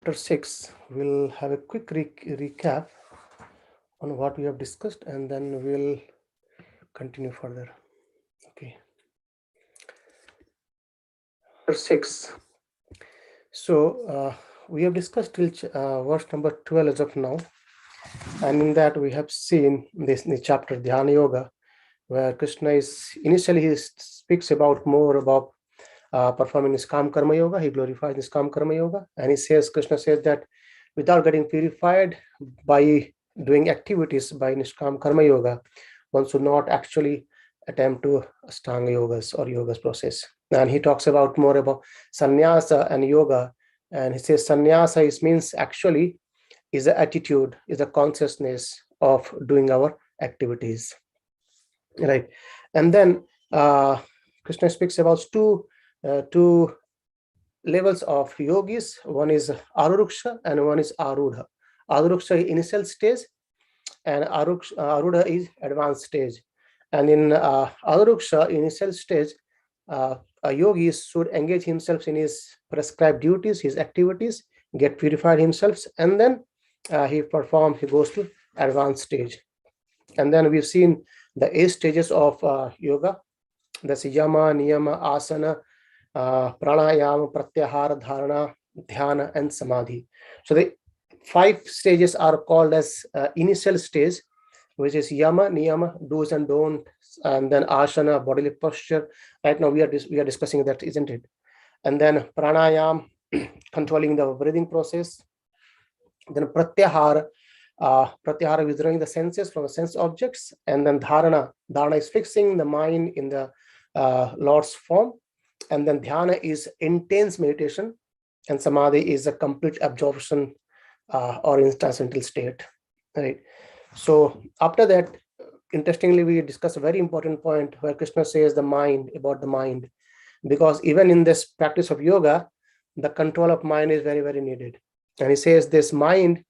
Chapter 6, we'll have a quick recap on what we have discussed and then we'll continue further. Okay. Chapter 6. So, we have discussed till verse number 12 as of now. And in that, we have seen this in the chapter Dhyana Yoga, where Krishna is initially he speaks about more about performing Niskam Karma Yoga. He glorifies Niskam Karma Yoga. And Krishna says that without getting purified by doing activities by Niskam Karma Yoga, one should not actually attempt to Ashtanga Yogas or Yogas process. And he talks about more about Sannyasa and Yoga. And he says Sannyasa means actually is the attitude, is the consciousness of doing our activities. Right. And then Krishna speaks about two levels of yogis. One is Aruruksha and one is Arudha. Aruruksha is initial stage and Arudha is advanced stage. And in Aruruksha, initial stage, a yogi should engage himself in his prescribed duties, his activities, get purified himself, and then he goes to advanced stage. And then we've seen the 8 stages of yoga. That's Yama, Niyama, Asana, Pranayama, Pratyahara, Dharana, Dhyana, and Samadhi. So the 5 stages are called as initial stage, which is Yama, Niyama, do's and don'ts, and then Asana, bodily posture. Right now we are discussing that, isn't it? And then Pranayama, controlling the breathing process. Then Pratyahara, Pratyahara, withdrawing the senses from the sense objects. And then Dharana is fixing the mind in the Lord's form. And then Dhyana is intense meditation. And Samadhi is a complete absorption or in transcendental state. Right. So after that, interestingly, we discuss a very important point where Krishna says about the mind. Because even in this practice of yoga, the control of mind is very, very needed. And he says this mind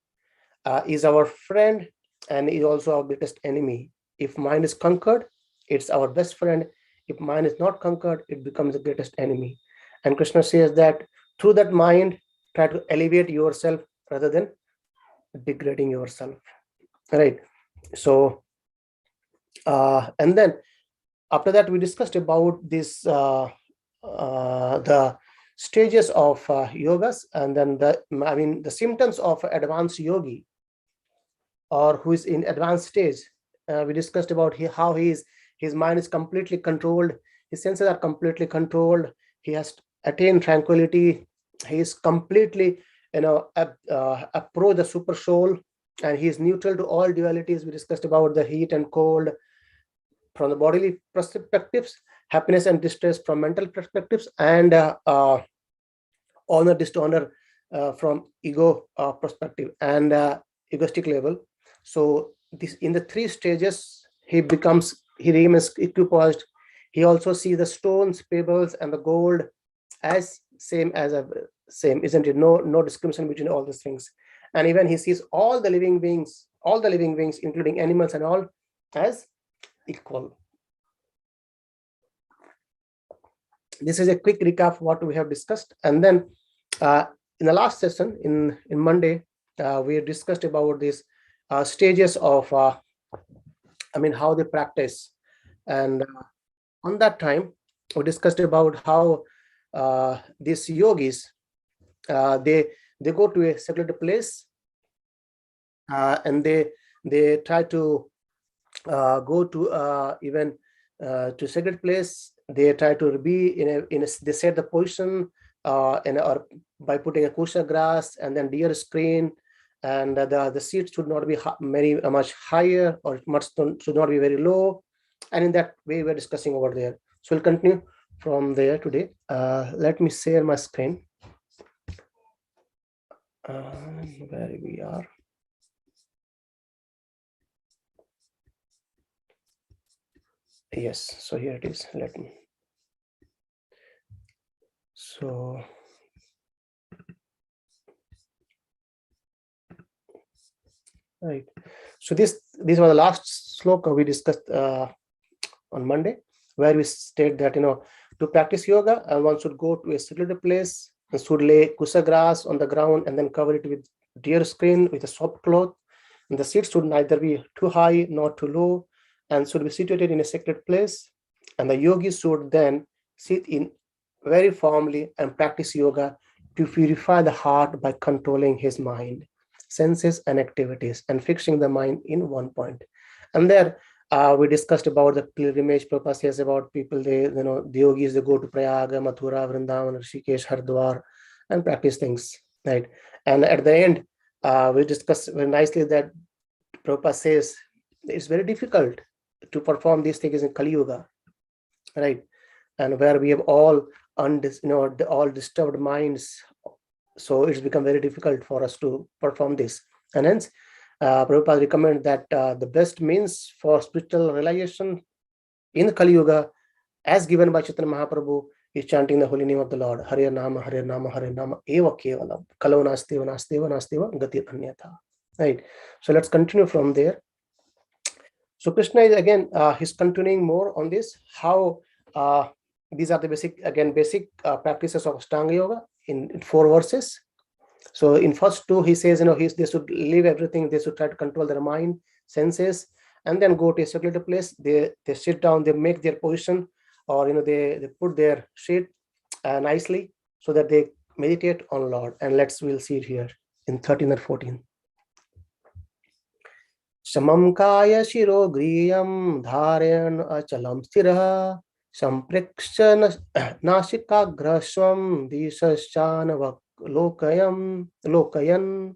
is our friend and is also our greatest enemy. If mind is conquered, it's our best friend. If mind is not conquered, it becomes the greatest enemy. And Krishna says that through that mind, try to elevate yourself rather than degrading yourself. Right. So, and then after that, we discussed about this, the stages of yogas, and then the symptoms of advanced yogi or who is in advanced stage. We discussed about how his mind is completely controlled, his senses are completely controlled, he has attained tranquility, he is completely approach the super soul, and he is neutral to all dualities. We discussed about the heat and cold from the bodily perspectives, happiness and distress from mental perspectives, and honor, dishonor from ego perspective and egoistic level. So this, in the 3 stages, he remains equipoised. He also sees the stones, pebbles, and the gold as same, isn't it? No discrimination between all these things. And even he sees all the living beings, including animals and all, as equal. This is a quick recap of what we have discussed. And then in the last session, in Monday, we discussed about these stages of, how they practice. And on that time, we discussed about how these yogis, they go to a secluded place, and they try to go to even to secret place. They try to be they set the position or by putting a kusha grass and then deer screen, and the seat should not be very much higher, or should not be very low. And in that way, we're discussing over there. So we'll continue from there today. Let me share my screen. Where we are. Yes, so here it is. Let me. So right. So these were the last sloka we discussed on Monday, where we state that to practice yoga, one should go to a secluded place and should lay kusa grass on the ground and then cover it with deer skin with a soft cloth. And the seat should neither be too high nor too low and should be situated in a sacred place. And the yogi should then sit in very firmly and practice yoga to purify the heart by controlling his mind, senses, and activities and fixing the mind in one point. And there we discussed about the pilgrimage. Prabhupada says about people, the yogis, they go to Prayaga, Mathura, Vrindavan, Rishikesh, Hardwar, and practice things, right? And at the end, we discussed very nicely that Prabhupada says it's very difficult to perform these things in Kali Yuga, right? And where we have all all disturbed minds, so it's become very difficult for us to perform this. And hence, Prabhupada recommends that the best means for spiritual realization in Kali Yuga, as given by Chaitanya Mahaprabhu, is chanting the holy name of the Lord. Hare Nama, Hare Nama, Hare Nama, Eva Kevalam, Kalo Nasteva, Nasteva, Nasteva, Gati Anyatha. Right. So let's continue from there. So Krishna is again, he's continuing more on this, how these are the basic practices of Ashtanga Yoga in 4 verses. So in first 2, he says, they should leave everything. They should try to control their mind, senses, and then go to a secluded place. They sit down, they make their position, or they put their sheet nicely so that they meditate on Lord. And we'll see it here in 13 and 14. Shamam kaya shiro griyam dharayan achalam sthirah sampreksha nasika graswam dishaschana lokayan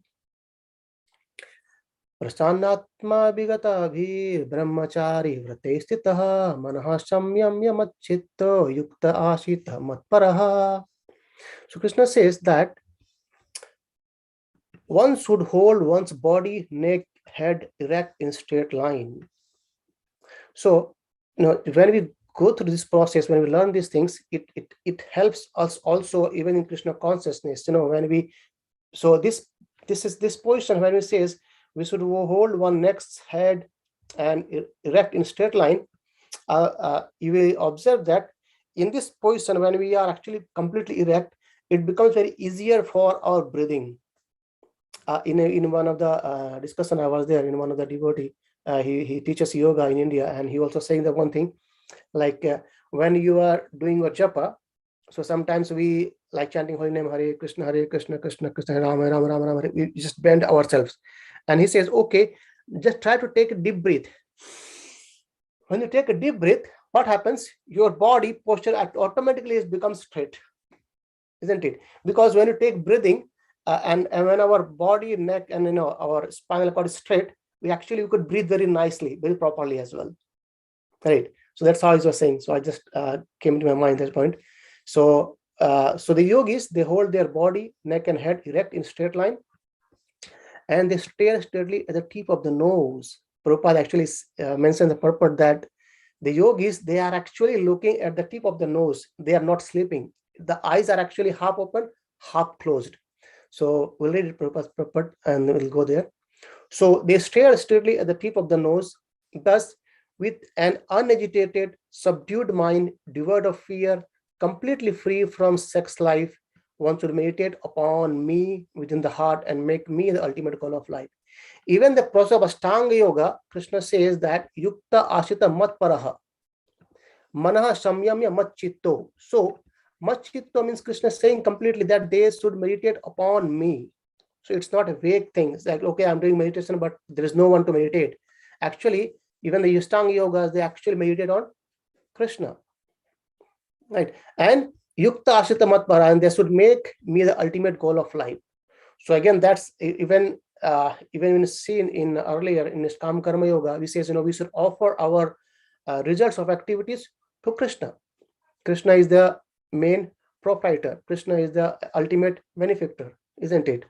prasanatma vigata bhir brahmachari vrate stitah manah samyamya matchitta yukta ashita matparaha. So Krishna says that one should hold one's body, neck, head erect in straight line. So when we go through this process, when we learn these things, it helps us also even in Krishna consciousness. When we this is this position when we says we should hold one neck's head and erect in straight line. You will observe that in this position, when we are actually completely erect, it becomes very easier for our breathing. In one of the discussion I was there, in one of the devotee, he teaches yoga in India, and he also saying that one thing, like when you are doing your japa, so sometimes we like chanting holy name, Hare Krishna, Krishna Krishna, Rama Rama Rama Rama, we just bend ourselves. And he says, okay, just try to take a deep breath. When you take a deep breath, what happens? Your body posture automatically becomes straight, isn't it? Because when you take breathing, and when our body, neck, and our spinal cord is straight, we could breathe very nicely, very properly as well, right? So that's how he was saying. So I just came to my mind at that point. So the yogis, they hold their body, neck, and head erect in straight line, and they stare steadily at the tip of the nose. Prabhupada actually mentioned the purport that the yogis, they are actually looking at the tip of the nose. They are not sleeping. The eyes are actually half open, half closed. So we'll read it purport and we'll go there. So they stare steadily at the tip of the nose. Thus, with an unagitated, subdued mind, devoid of fear, completely free from sex life, one should meditate upon me within the heart and make me the ultimate goal of life. Even the process of Ashtanga Yoga, Krishna says that yukta ashita matparaha, manaha samyamya matchitto. So matchitto means Krishna saying completely that they should meditate upon me. So it's not a vague thing. It's like, okay, I'm doing meditation, but there is no one to meditate. Actually, even the Ashtanga Yogas, they actually meditate on Krishna, right? And yukta ashita matpara, and they should make me the ultimate goal of life. So again, that's even when seen in earlier in Kam Karma Yoga, we say, we should offer our results of activities to Krishna. Krishna is the main proprietor. Krishna is the ultimate benefactor, isn't it?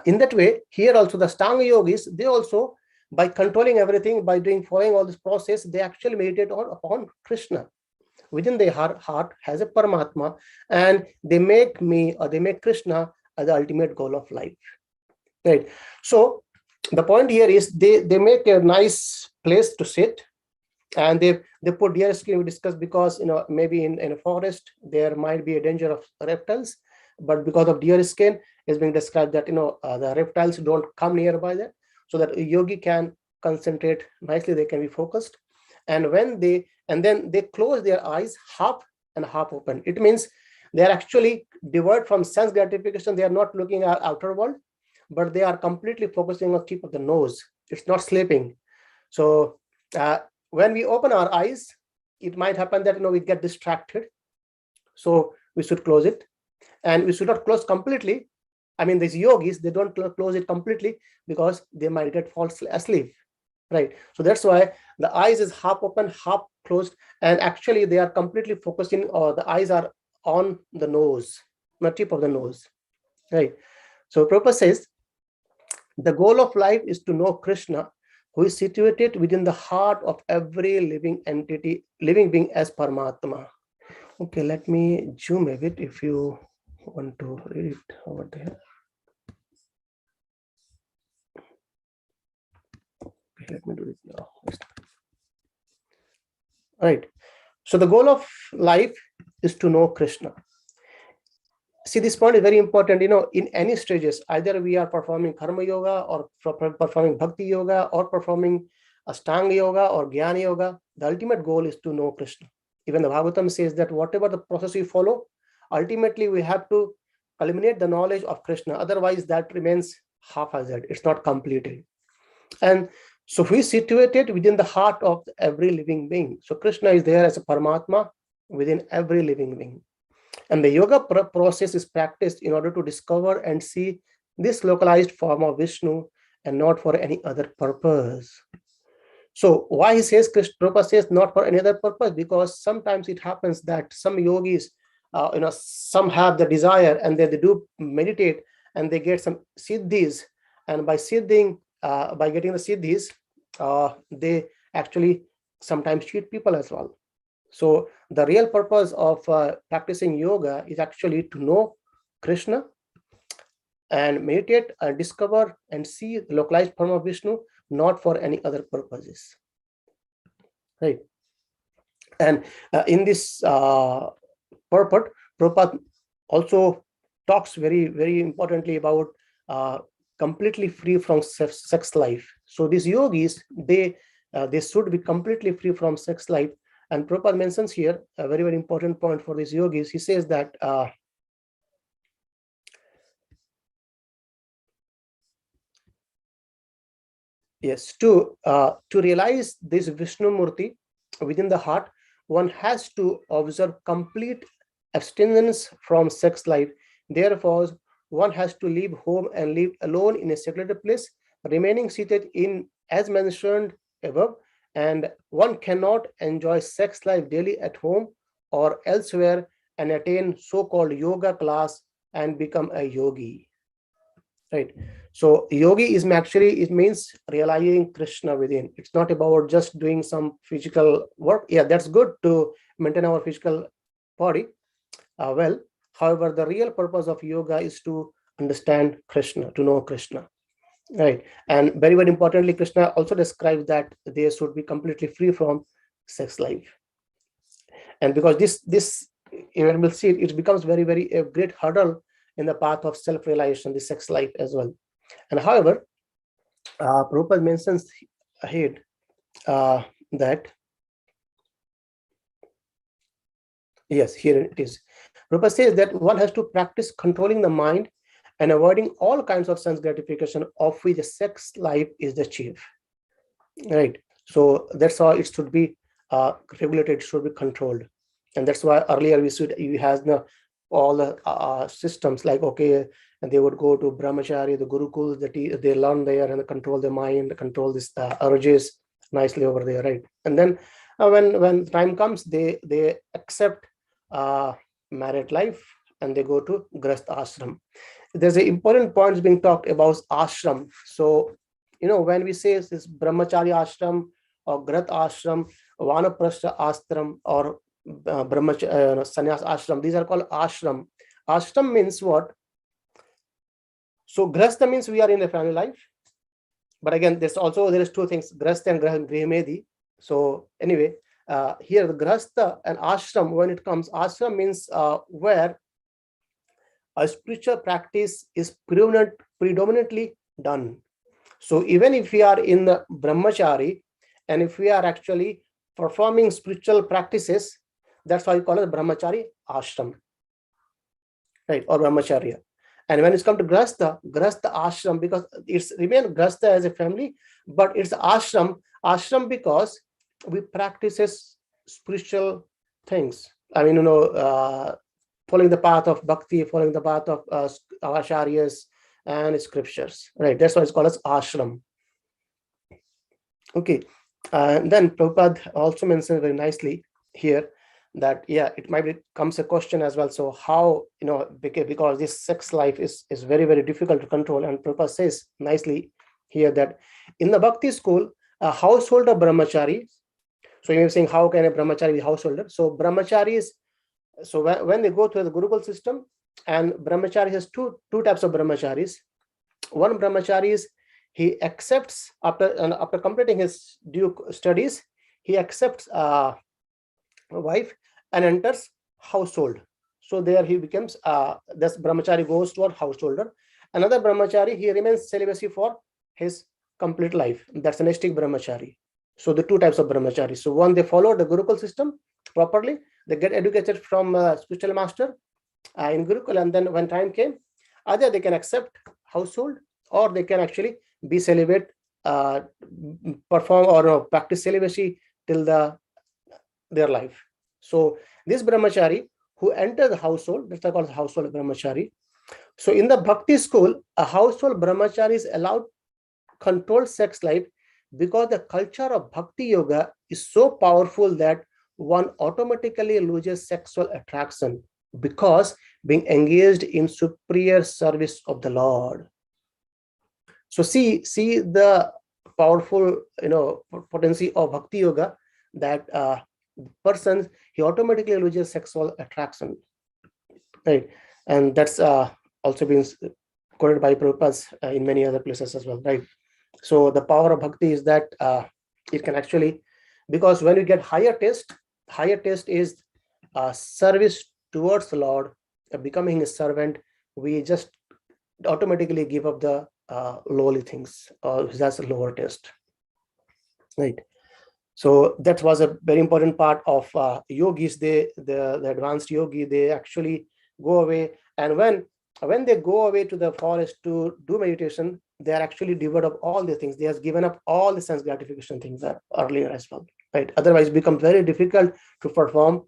In that way, here also the Ashtanga yogis, they also, by controlling everything, by following all this process, they actually meditate upon Krishna. Within their heart has a Paramatma, and they make Krishna as the ultimate goal of life, right? So the point here is they make a nice place to sit, And they put deer skin, we discussed, because maybe in a forest there might be a danger of reptiles, but because of deer skin is being described that the reptiles don't come nearby there, so that a yogi can concentrate nicely, they can be focused. And then they close their eyes half and half open. It means they are actually devoid from sense gratification. They are not looking at outer world, but they are completely focusing on tip of the nose. It's not sleeping. So when we open our eyes, it might happen that we get distracted. So we should close it, and we should not close completely. I mean, these yogis, they don't close it completely because they might get fall asleep, right? So that's why the eyes is half open, half closed, and actually they are completely focusing, or the eyes are on the nose, the tip of the nose, right? So Prabhupada says, the goal of life is to know Krishna, who is situated within the heart of every living entity, living being as Paramatma. Okay, let me zoom a bit if you want to read it over there. Okay, let me do it now. All right. So the goal of life is to know Krishna. See, this point is very important. In any stages, either we are performing karma yoga or performing bhakti yoga or performing ashtanga yoga or jnana yoga, the ultimate goal is to know Krishna. Even the Bhagavatam says that whatever the process we follow, ultimately we have to culminate the knowledge of Krishna. Otherwise, that remains half-hazard. It's not completed. And so we situated within the heart of every living being. So Krishna is there as a Paramatma within every living being. And the yoga process is practiced in order to discover and see this localized form of Vishnu and not for any other purpose. So why he says, Prabhupada says not for any other purpose? Because sometimes it happens that some yogis, some have the desire and they do meditate and they get some siddhis. And by siddhing, by getting the siddhis, they actually sometimes cheat people as well. So the real purpose of practicing yoga is actually to know Krishna and meditate and discover and see the localized form of Vishnu, not for any other purposes, right? And in this purport, Prabhupada also talks very, very importantly about completely free from sex life. So these yogis, they should be completely free from sex life. And Prabhupada mentions here a very, very important point for these yogis. He says that yes, to realize this Vishnu Murti within the heart, one has to observe complete abstinence from sex life. Therefore, one has to leave home and live alone in a secluded place, remaining seated in as mentioned above, and one cannot enjoy sex life daily at home or elsewhere and attain so-called yoga class and become a yogi, right? So yogi is actually, it means realizing Krishna within. It's not about just doing some physical work. Yeah, that's good to maintain our physical body well. However, the real purpose of yoga is to understand Krishna, to know Krishna, right? And very, very importantly, Krishna also describes that they should be completely free from sex life. And because this even we'll see it becomes very, very a great hurdle in the path of self-realization, the sex life as well. And however, Prabhupada mentions ahead that, yes, here it is. Prabhupada says that one has to practice controlling the mind and avoiding all kinds of sense gratification, of which the sex life is the chief, right? So that's how it should be regulated, should be controlled. And that's why earlier we has all the systems like, okay, and they would go to brahmachari, the gurukuls, they learn there and control their mind, control this urges nicely over there, right? And then when time comes, they accept married life and they go to grahastha ashram. There's an important point being talked about ashram. So when we say this brahmachari ashram or grahastha ashram, vanaprastha ashram, or sannyas ashram, these are called ashram. Ashram means what? So grahastha means we are in a family life, but again there is two things, grahastha and grihmedi. So anyway, here the grahastha and ashram, when it comes, ashram means where a spiritual practice is predominantly done. So even if we are in the brahmachari, and if we are actually performing spiritual practices, that's why we call it brahmachari ashram, right, or brahmacharya. And when it's come to grahastha ashram, because it's remain grahastha as a family, but it's ashram because we practices spiritual things. I mean, following the path of bhakti, following the path of acharyas and scriptures, right? That's why it's called as ashram. Okay, and then Prabhupada also mentioned very nicely here that, yeah, it might becomes a question as well. So how, because this sex life is very, very difficult to control. And Prabhupada says nicely here that in the bhakti school, a householder brahmachari. So you're saying, how can a brahmachari be householder? So brahmacharis, so when they go through the Gurukul system, and brahmachari has two types of brahmacharis. One brahmachari is, he accepts after completing his due studies, he accepts a wife and enters household. So there he becomes this brahmachari goes toward householder. Another brahmachari, he remains celibacy for his complete life. That's a nestic brahmachari. So the two types of brahmachari. So one, they follow the Gurukul system properly, they get educated from spiritual master in Gurukul, and then when time came, either they can accept household, or they can actually be celibate, perform or practice celibacy till their life. So this brahmachari who enters the household, that's called household brahmachari. So in the bhakti school, a household brahmachari is allowed controlled sex life because the culture of bhakti yoga is so powerful that one automatically loses sexual attraction because being engaged in superior service of the Lord. So see the powerful potency of bhakti yoga, that person, he automatically loses sexual attraction, right? And that's also been quoted by Prabhupada in many other places as well, right? So the power of bhakti is that it can actually, because when you get higher taste is service towards the Lord, becoming a servant, we just automatically give up the lowly things, that's a lower taste, right? So that was a very important part of yogis. The advanced yogi, they actually go away, and when they go away to the forest to do meditation, they are actually devoid of all the things. They have given up all the sense gratification things earlier as well, right? Otherwise, it becomes very difficult to perform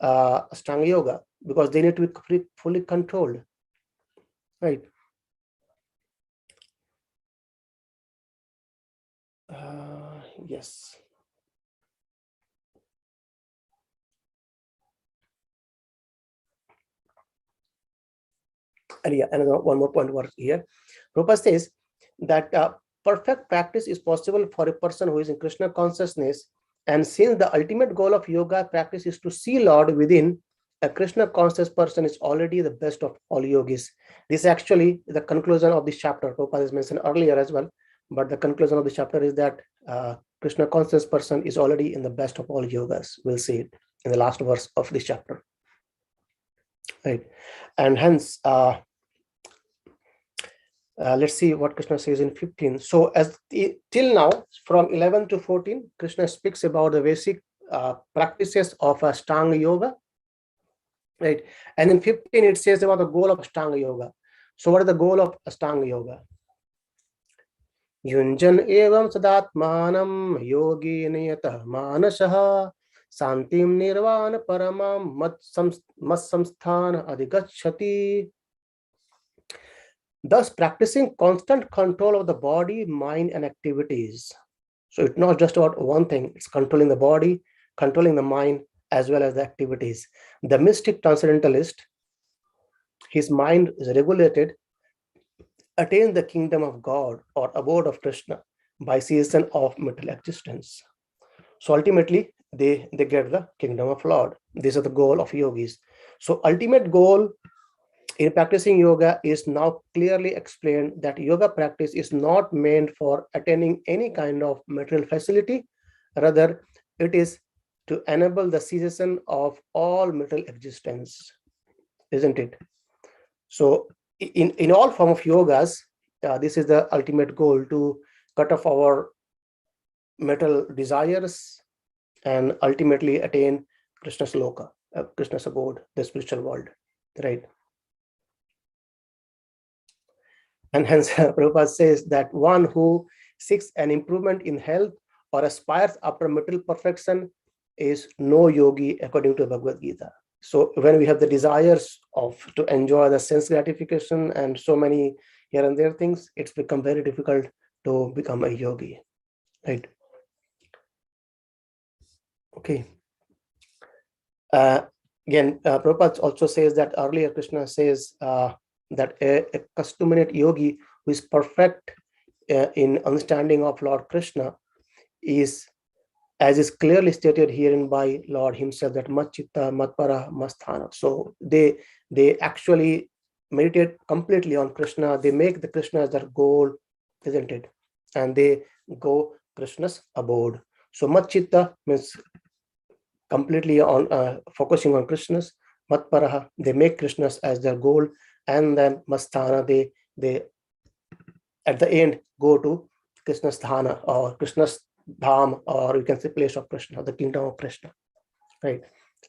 Ashtanga yoga, because they need to be fully controlled, right? Yes. And yeah, another one more point work here. Prabhupada says that perfect practice is possible for a person who is in Krishna consciousness, and since the ultimate goal of yoga practice is to see Lord within, a Krishna conscious person is already the best of all yogis. This is actually the conclusion of this chapter. Prabhupada has mentioned earlier as well, but the conclusion of the chapter is that Krishna conscious person is already in the best of all yogas. We'll see it in the last verse of this chapter, right? And hence let's see what Krishna says in 15. So till now, from 11 to 14, Krishna speaks about the basic practices of Ashtanga yoga, right? And in 15, it says about the goal of Ashtanga yoga. So what is the goal of Ashtanga yoga? Yunjan evam sadatmanam yogi niyatah manasah santim nirvana paramam mat samsthana adhigachati. Thus practicing constant control of the body, mind, and activities. So it's not just about one thing, it's controlling the body, controlling the mind, as well as the activities. The mystic transcendentalist, his mind is regulated, attains the kingdom of God or abode of Krishna by cessation of material existence. So ultimately, they get the kingdom of Lord. This is the goal of yogis. So ultimate goal in practicing yoga is now clearly explained, that yoga practice is not meant for attaining any kind of material facility. Rather, it is to enable the cessation of all material existence, isn't it? So in all form of yogas, this is the ultimate goal, to cut off our material desires and ultimately attain Krishna's loka, Krishna's abode, the spiritual world, right? And hence, Prabhupada says that one who seeks an improvement in health or aspires after material perfection is no yogi, according to Bhagavad Gita. So when we have the desires to enjoy the sense gratification and so many here and there things, it's become very difficult to become a yogi, right? Okay. Again, Prabhupada also says that earlier Krishna says that a customate yogi who is perfect in understanding of Lord Krishna is, as is clearly stated herein by Lord himself, that Matchitta, Matpara, Masthana. So they actually meditate completely on Krishna. They make the Krishna as their goal, isn't it? And they go Krishna's abode. So Matchitta means completely on focusing on Krishna's. Matparaha, they make Krishna's as their goal, and then Masthana, they at the end go to Krishna's dhana or Krishna's dham, or you can say place of Krishna, the kingdom of Krishna, right?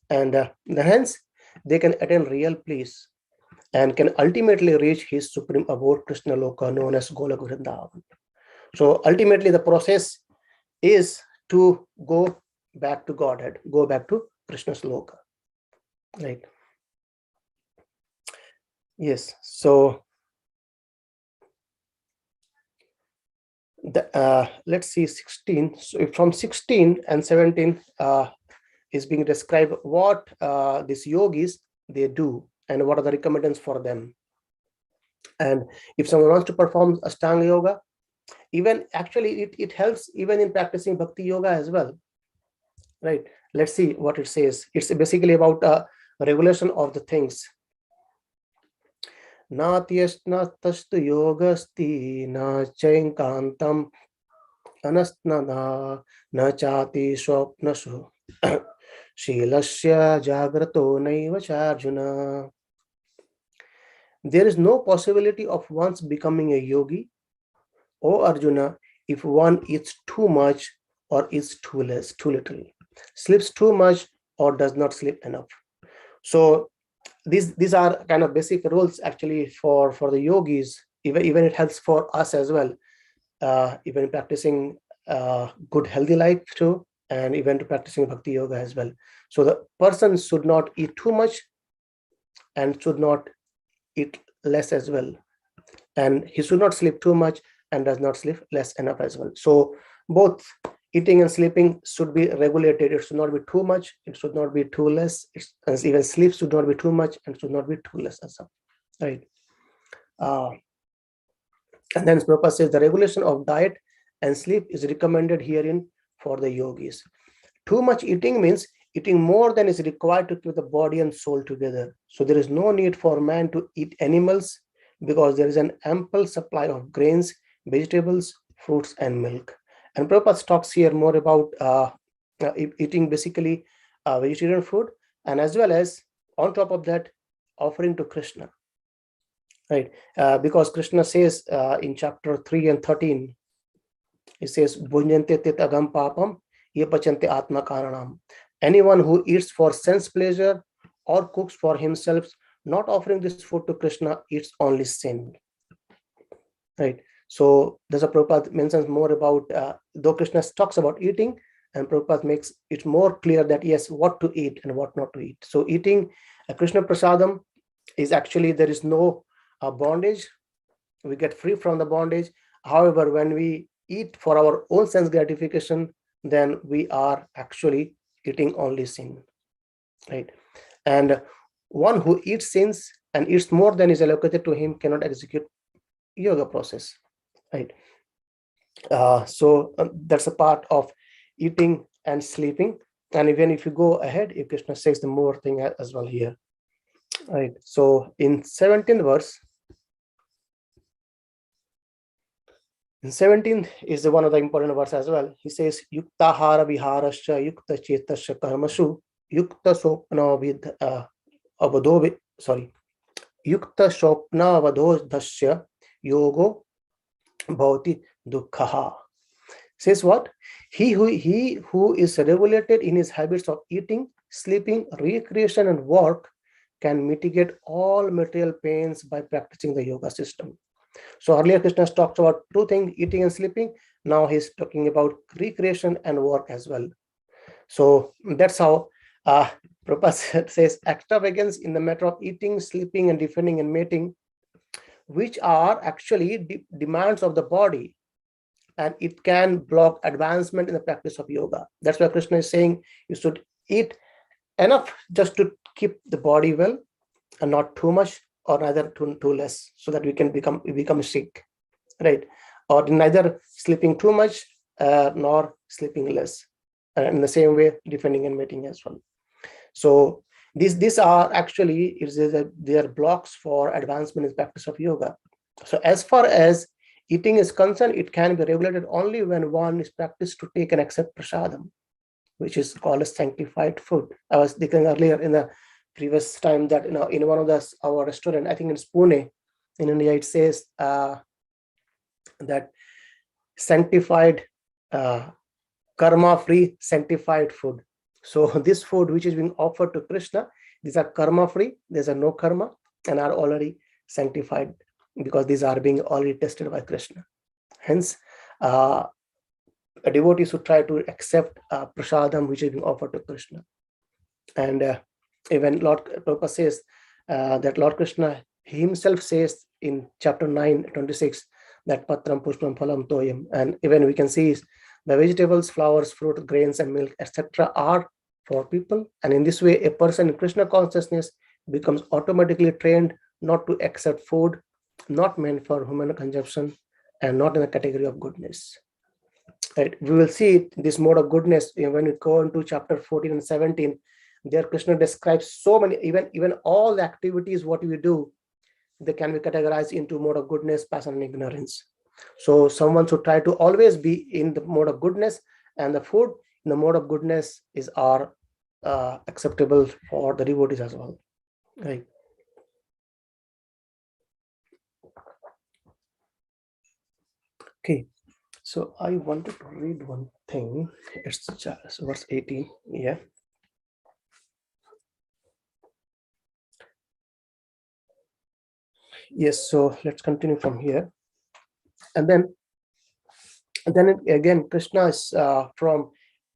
And hence they can attain real peace and can ultimately reach his supreme abode, Krishna Loka, known as Golok Vrindavan. So ultimately the process is to go back to Godhead, go back to Krishna's Loka, right? Yes. So let's see 16. So from 16 and 17 is being described what these yogis they do and what are the recommendations for them. And if someone wants to perform Ashtanga yoga, even actually it helps even in practicing bhakti yoga as well, right? Let's see what it says. It's basically about regulation of the things. Natyasnatastu yogasti na chainkantam anasnana na chati swapnasu shilasya jagrato naiva charjuna. There is no possibility of one's becoming a yogi, O Arjuna, if one eats too much or eats too little, sleeps too much or does not sleep enough. So these are kind of basic rules actually for the yogis. Even it helps for us as well, even practicing good healthy life too, and even to practicing bhakti yoga as well. So the person should not eat too much and should not eat less as well, and he should not sleep too much and does not sleep less enough as well. So both eating and sleeping should be regulated. It should not be too much, it should not be too less. And even sleep should not be too much and should not be too less as well, right? And then Prabhupada says the regulation of diet and sleep is recommended herein for the yogis. Too much eating means eating more than is required to keep the body and soul together. So there is no need for man to eat animals, because there is an ample supply of grains, vegetables, fruits, and milk. And Prabhupada talks here more about eating basically vegetarian food, and as well as on top of that offering to Krishna, right? Because Krishna says in chapter 3 and 13, he says, Bhunjante tit agam papam ye pachante atma karanam. Anyone who eats for sense pleasure or cooks for himself, not offering this food to Krishna, eats only sin, right? So there's a Prabhupada mentions more about, though Krishna talks about eating, and Prabhupada makes it more clear that yes, what to eat and what not to eat. So eating Krishna prasadam is actually, there is no bondage. We get free from the bondage. However, when we eat for our own sense gratification, then we are actually eating only sin, right? And one who eats sins and eats more than is allocated to him cannot execute yoga process, right? So that's a part of eating and sleeping. And even if you go ahead, if Krishna says the more thing as well here, right? So in 17th verse, And 17th is one of the important verse as well. He says, Yukta hara viharasya yukta chetasya karmashu yukta sopna avadho, yukta sopna avadhodasya yogo bhavati dukkha. Says what? He who is regulated in his habits of eating, sleeping, recreation, and work can mitigate all material pains by practicing the yoga system. So earlier Krishna talked about two things, eating and sleeping. Now he's talking about recreation and work as well. So that's how Prabhupada says extravagance in the matter of eating, sleeping, and defending and mating, which are actually demands of the body, and it can block advancement in the practice of yoga. That's why Krishna is saying you should eat enough just to keep the body well, and not too much or neither too less, so that we become sick, right? Or neither sleeping too much nor sleeping less. And in the same way, defending and mating as well. So these are actually they are blocks for advancement in the practice of yoga. So as far as eating is concerned, it can be regulated only when one is practiced to take and accept prasadam, which is called a sanctified food. I was thinking earlier in the previous time that in one of our restaurant, I think in Pune, in India, it says that sanctified, karma-free sanctified food. So this food which is being offered to Krishna, these are karma-free, these are no karma, and are already sanctified because these are being already tested by Krishna. Hence, a devotee should try to accept prasadam which is being offered to Krishna. And even Lord Prabhupada says that Lord Krishna himself says in chapter 9:26 that patram pushpam phalam toyam, and even we can see the vegetables, flowers, fruit, grains, and milk, etc. are for people. And in this way, a person in Krishna consciousness becomes automatically trained not to accept food not meant for human consumption and not in the category of goodness. Right? We will see this mode of goodness when we go into chapter 14 and 17. There Krishna describes so many, even all the activities what we do, they can be categorized into mode of goodness, passion, and ignorance. So someone should try to always be in the mode of goodness, and the food in the mode of goodness is acceptable for the devotees as well. Right. Okay. So I wanted to read one thing. It's verse 18. Yeah. Yes. So let's continue from here. And then again, Krishna is from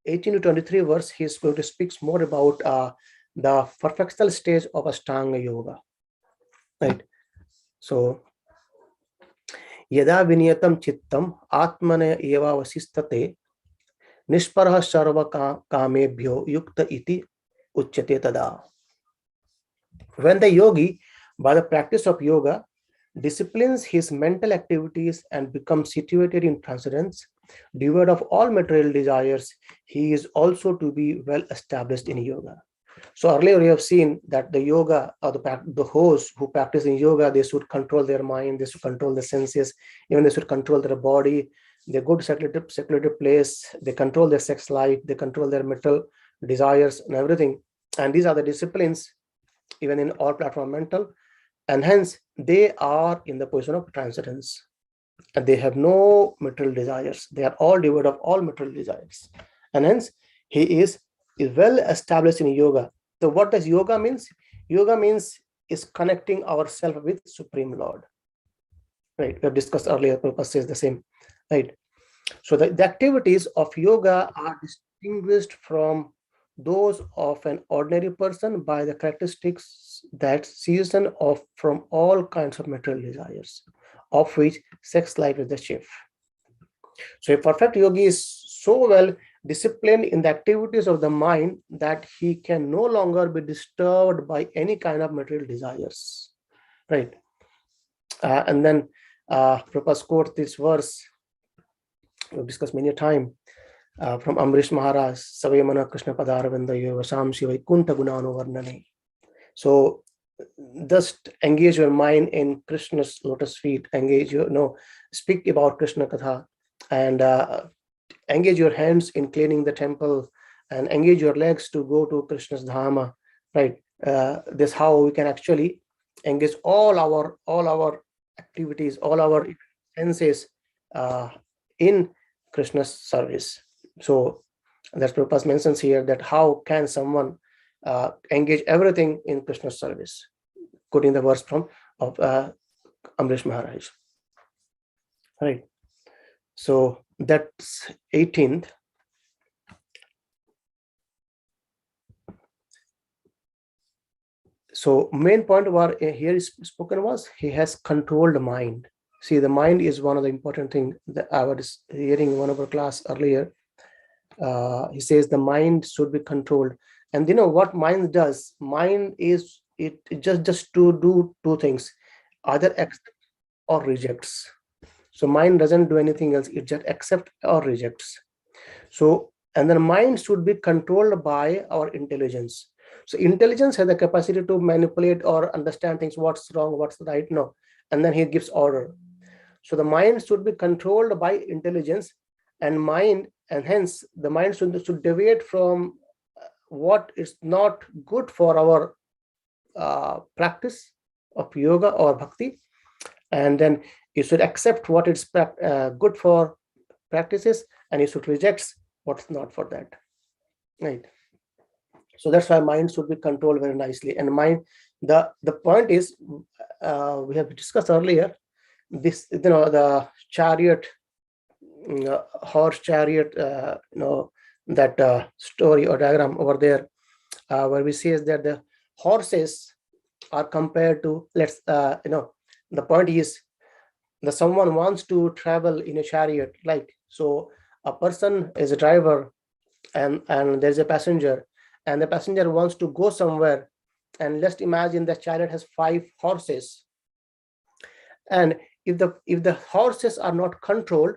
18 to 23 verse, he's going to speak more about the perfectional stage of Ashtanga Yoga. Right. So, yada viniyatam chittam atmana eva vasistate nishparah sarva kamebhyo yukta iti uchyate tada. When the yogi, by the practice of yoga, disciplines his mental activities and becomes situated in transcendence, devoid of all material desires, he is also to be well established in yoga. So earlier we have seen that the yoga or the hosts who practice in yoga, they should control their mind, they should control the senses, even they should control their body, they go to secluded place, they control their sex life, they control their mental desires and everything. And these are the disciplines even in all platform mental, and hence they are in the position of transcendence and they have no material desires. They are all devoid of all material desires, and hence he is well established in yoga. So what does yoga means? Yoga means is connecting ourselves with Supreme Lord. Right? We have discussed earlier, Prabhupada says the same. Right? So the activities of yoga are distinguished from those of an ordinary person by the characteristics that season off from all kinds of material desires, of which sex life is the chief. So a perfect yogi is so well disciplined in the activities of the mind that he can no longer be disturbed by any kind of material desires. Right? And then Prabhupada quotes this verse we've discussed many a time. From Amrish Maharaj, Savayamana Krishna Padaravindayo Vasamshi Vaikunta Gunano Varnane. So just engage your mind in Krishna's lotus feet, engage your, speak about Krishna Katha, and engage your hands in cleaning the temple, and engage your legs to go to Krishna's Dhama, right? This how we can actually engage all our activities, all our senses in Krishna's service. So that's Prabhupada mentions here, that how can someone engage everything in Krishna's service, quoting the verse from of Amrish Maharaj. Right. So that's 18th. So main point where here is spoken was, he has controlled mind. See, the mind is one of the important things that I was hearing in one of our class earlier. He says the mind should be controlled. And you know what mind does? Mind is, it just to do two things, either accept or rejects. So mind doesn't do anything else, it just accepts or rejects. So, and then mind should be controlled by our intelligence. So intelligence has the capacity to manipulate or understand things, what's wrong, what's right, no, and then he gives order. So the mind should be controlled by intelligence, and hence the mind should deviate from what is not good for our practice of yoga or bhakti, and then you should accept what is good for practices, and you should reject what's not for that, right? So that's why mind should be controlled very nicely. And mind, the point is, we have discussed earlier, this, the chariot, horse chariot, that story or diagram over there, where we see is that the horses are compared to, the point is that someone wants to travel in a chariot, like, so a person is a driver, and there's a passenger, and the passenger wants to go somewhere, and let's imagine the chariot has 5 horses, and if the horses are not controlled,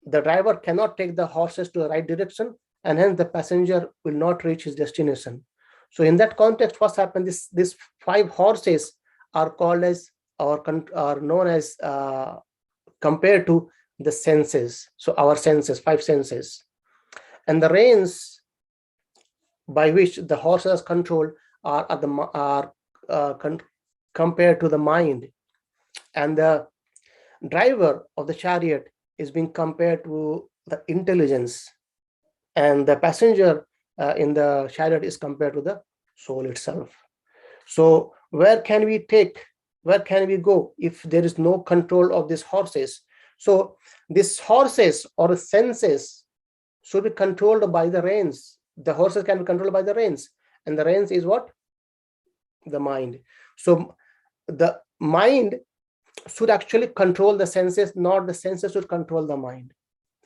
the driver cannot take the horses to the right direction, and hence the passenger will not reach his destination. So in that context, what's happened, these 5 horses are called as, or are known as, compared to the senses. So our senses, 5 senses, and the reins by which the horses are controlled are compared to the mind, and the driver of the chariot is being compared to the intelligence, and the passenger in the chariot is compared to the soul itself. So where can we go if there is no control of these horses? So these horses or senses should be controlled by the reins. The horses can be controlled by the reins, and the reins is what? The mind. So the mind should actually control the senses, not the senses should control the mind.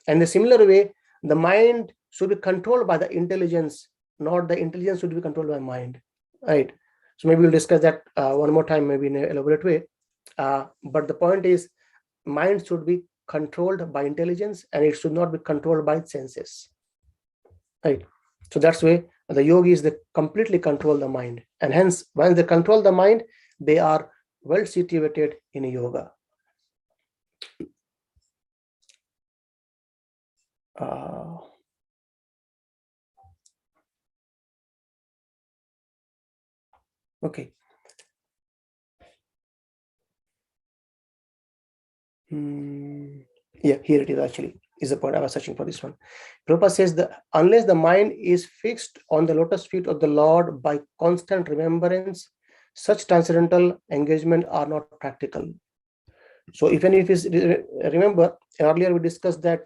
And the similar way, the mind should be controlled by the intelligence, not the intelligence should be controlled by mind, right? So maybe we'll discuss that one more time, maybe in an elaborate way. But the point is, mind should be controlled by intelligence, and it should not be controlled by senses, right? So that's why the yogis, they completely control the mind, and hence when they control the mind, they are well situated in yoga. Okay. Yeah, here it is, actually is the point I was searching for, this one. Prabhupada says that unless the mind is fixed on the lotus feet of the Lord by constant remembrance, such transcendental engagement are not practical. So even if you remember earlier, we discussed that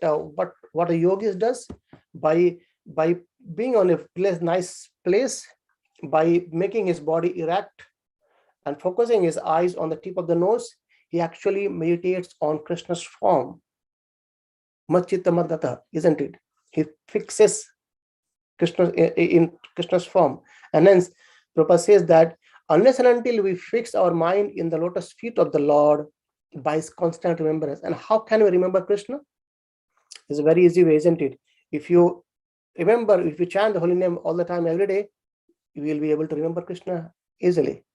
what a yogis does by being on a nice place, by making his body erect and focusing his eyes on the tip of the nose, he actually meditates on Krishna's form. Machitta Madgata, isn't it? He fixes Krishna in Krishna's form. And hence, Prabhupada says that unless and until we fix our mind in the lotus feet of the Lord by his constant remembrance. And how can we remember Krishna? It's a very easy way, isn't it? If you remember, if you chant the holy name all the time, every day, you will be able to remember Krishna easily,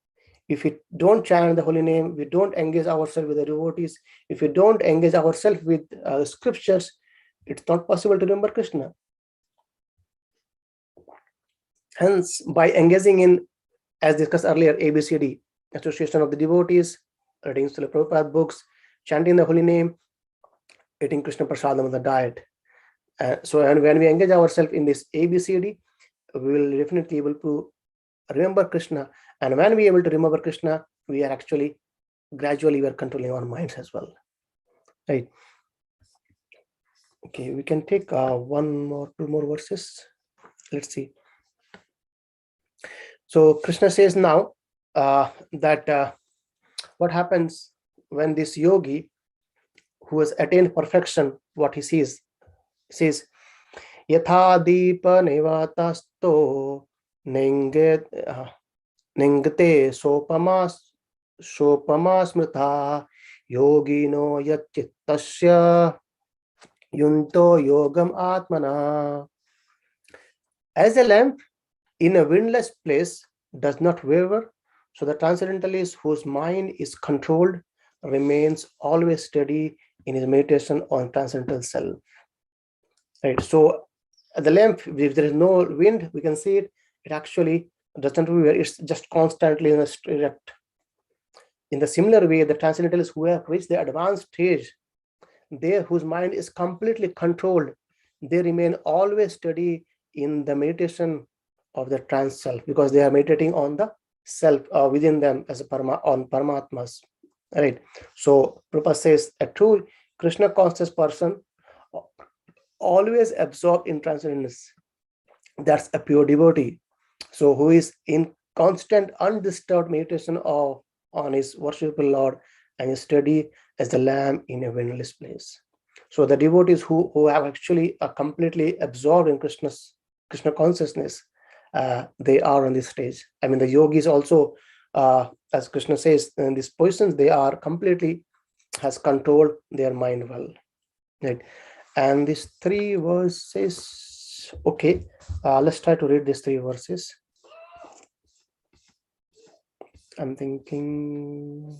If we don't chant the holy name, we don't engage ourselves with the devotees, if we don't engage ourselves with scriptures, it's not possible to remember Krishna. Hence, by engaging in, as discussed earlier, ABCD, association of the devotees, reading Srila Prabhupada books, chanting the holy name, eating Krishna Prasadam on the diet. And when we engage ourselves in this ABCD, we will definitely able to remember Krishna. And when we are able to remember Krishna, we are actually gradually we are controlling our minds as well. Right. Okay, we can take two more verses. Let's see. So Krishna says now that what happens when this yogi who has attained perfection, what he says, Yatha Deepa Nevatasto Ningate Sopamas Smrita Yogino Yachittasya Yunto Yogam Atmana. As a lamp in a windless place does not waver, so the transcendentalist whose mind is controlled remains always steady in his meditation on transcendental self. Right. So the lamp, if there is no wind, we can see it. It actually doesn't waver. It's just constantly in a direct. In the similar way, the transcendentalists who have reached the advanced stage, they whose mind is completely controlled, they remain always steady in the meditation of the trans self, because they are meditating on the self within them as a on Paramatmas. Right. So Prabhupada says a true Krishna conscious person always absorbed in transcendence. That's a pure devotee. So who is in constant undisturbed meditation on his worshipful Lord and is steady as the lamb in a windless place. So the devotees who have actually completely absorbed in Krishna consciousness, they are on this stage. I mean, the yogis also, as Krishna says in these positions, they are completely has controlled their mind well. Right. And these 3 verses, okay, let's try to read these 3 verses. I'm thinking,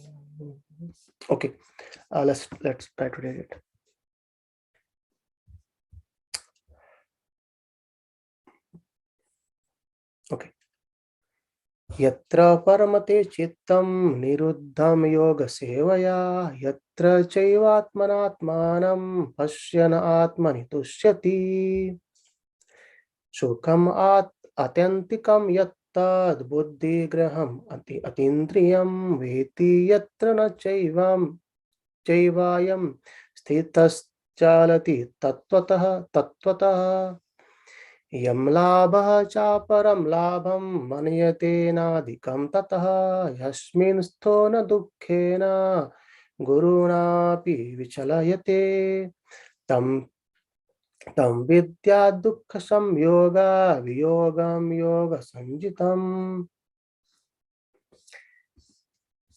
okay, let's try to read it. Okay. Yatra paramate chittam niruddham yoga sevaya yatra chaivatmanatmanam pashyana atmani tushyati shukam atyantikam yattad buddhi graham atindriyam veti yatra na chaivayam sthitas chalati tatvatah Yam labha cha param labham maniyate nadikam tatah yasmin sthona dukkhena guruna pi vichalayate tam vidya dukkha samyoga viyogam yoga sanjitam.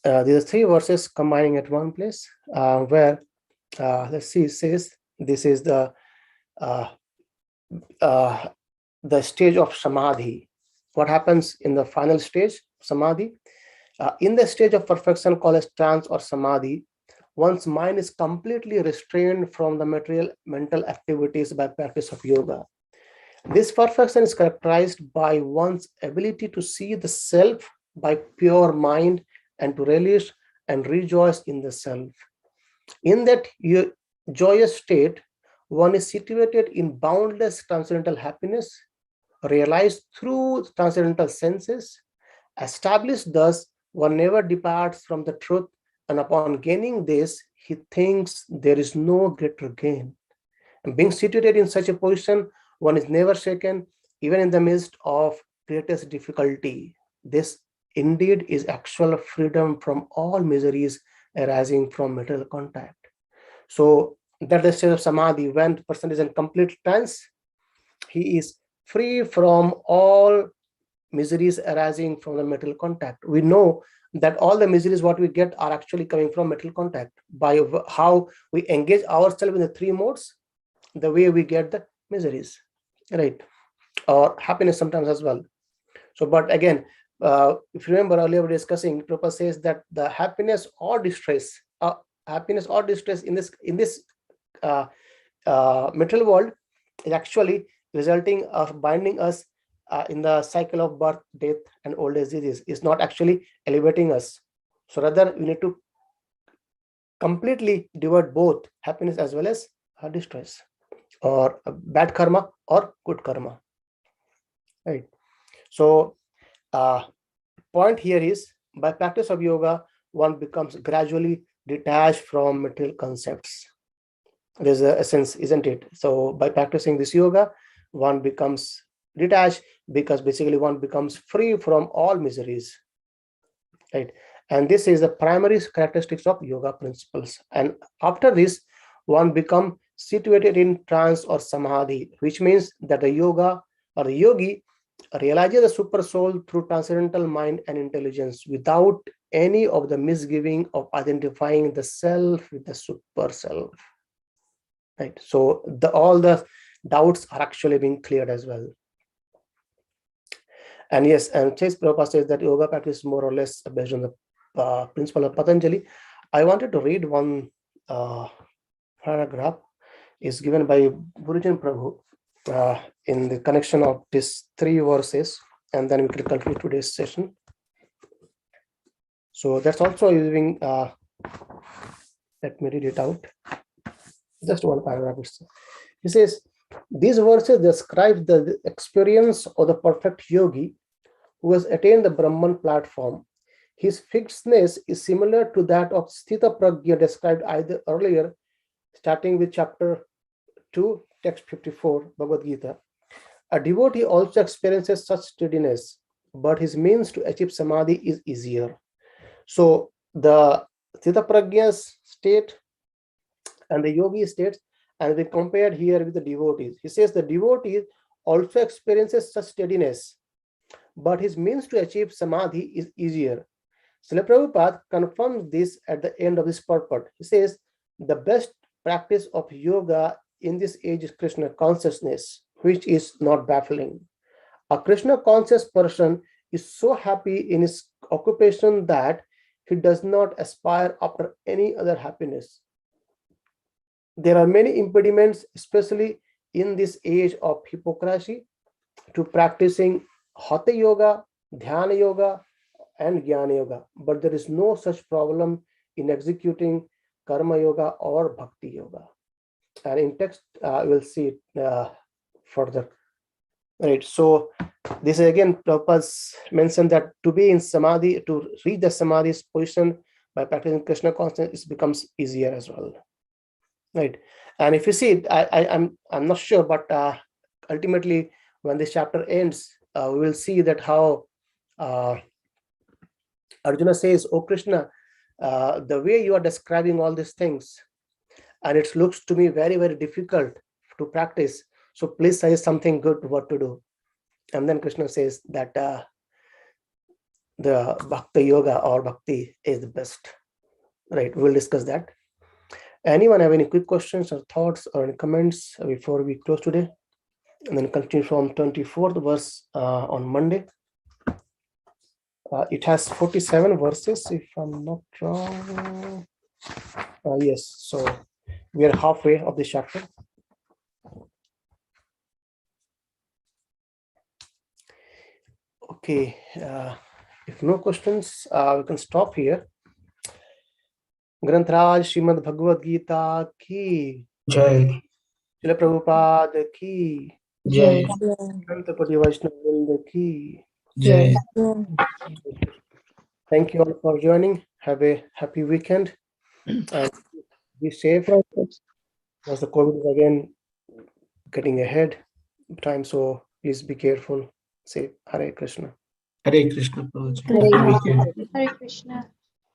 These are 3 verses combining at one place, where let's see, it says this is the stage of samadhi. What happens in the final stage, samadhi? In the stage of perfection called as trance or samadhi, one's mind is completely restrained from the material mental activities by practice of yoga. This perfection is characterized by one's ability to see the self by pure mind and to relish and rejoice in the self. In that joyous state, one is situated in boundless transcendental happiness, realized through transcendental senses, established thus, one never departs from the truth, and upon gaining this, he thinks there is no greater gain. And being situated in such a position, one is never shaken, even in the midst of greatest difficulty. This indeed is actual freedom from all miseries arising from material contact. So that the state of samadhi, when the person is in complete trance, he is free from all miseries arising from the material contact. We know that all the miseries what we get are actually coming from material contact. By how we engage ourselves in the 3 modes, the way we get the miseries, right? Or happiness sometimes as well. So, but again, if you remember earlier we were discussing, Prabhupada says that the happiness or distress in this material world is actually resulting of binding us in the cycle of birth, death, and old age disease. Is not actually elevating us. So rather, we need to completely devoid both happiness as well as distress, or bad karma or good karma. Right. So point here is, by practice of yoga, one becomes gradually detached from material concepts. There's the essence, isn't it? So by practicing this yoga, one becomes detached, because basically one becomes free from all miseries, right? And this is the primary characteristics of yoga principles. And after this, one becomes situated in trance or samadhi, which means that the yoga or the yogi realizes the super soul through transcendental mind and intelligence, without any of the misgiving of identifying the self with the super self. Right. So all the doubts are actually being cleared as well. And yes, and Chase Prabhupada says that yoga practice is more or less based on the principle of Patanjali. I wanted to read one paragraph is given by Gurujan Prabhu in the connection of these 3 verses, and then we can conclude today's session. So that's also using, let me read it out. Just one paragraph. He says, these verses describe the experience of the perfect yogi who has attained the Brahman platform. His fixedness is similar to that of Sthita Pragya described either earlier, starting with chapter 2, text 54, Bhagavad Gita. A devotee also experiences such steadiness, but his means to achieve samadhi is easier. So the Sthita Pragya's state and the yogi states, and we compared here with the devotees. He says the devotee also experiences such steadiness, but his means to achieve samadhi is easier. Srila Prabhupada confirms this at the end of this purport. He says the best practice of yoga in this age is Krishna consciousness, which is not baffling. A Krishna conscious person is so happy in his occupation that he does not aspire after any other happiness. There are many impediments, especially in this age of hypocrisy, to practicing Hatha Yoga, Dhyana Yoga, and Jnana Yoga, but there is no such problem in executing Karma Yoga or Bhakti Yoga. And in text, we'll see it further. Right. So this again, Prabhupada mentioned that to be in Samadhi, to reach the Samadhi's position by practicing Krishna consciousness, it becomes easier as well. Right. And if you see, I'm not sure, but ultimately, when this chapter ends, we will see that how Arjuna says, "Oh Krishna, the way you are describing all these things, and it looks to me very, very difficult to practice. So please suggest something good what to do." And then Krishna says that the Bhakti Yoga or Bhakti is the best. Right. We'll discuss that. Anyone have any quick questions or thoughts or any comments before we close today? And then continue from 24th verse on Monday. It has 47 verses, if I'm not wrong. Yes, so we are halfway of the chapter. Okay, if no questions, we can stop here. Grantraj Srimad Bhagavad Gita ki Jai. Srila Prabhupada ki Jai. Granthapati Vaishnava ki Jai. Thank you all for joining. Have a happy weekend and be safe, as the COVID is again getting ahead time. So please be careful. Say Hare Krishna. Hare Krishna. Prabhuji. Hare Happy weekend. Hare Krishna.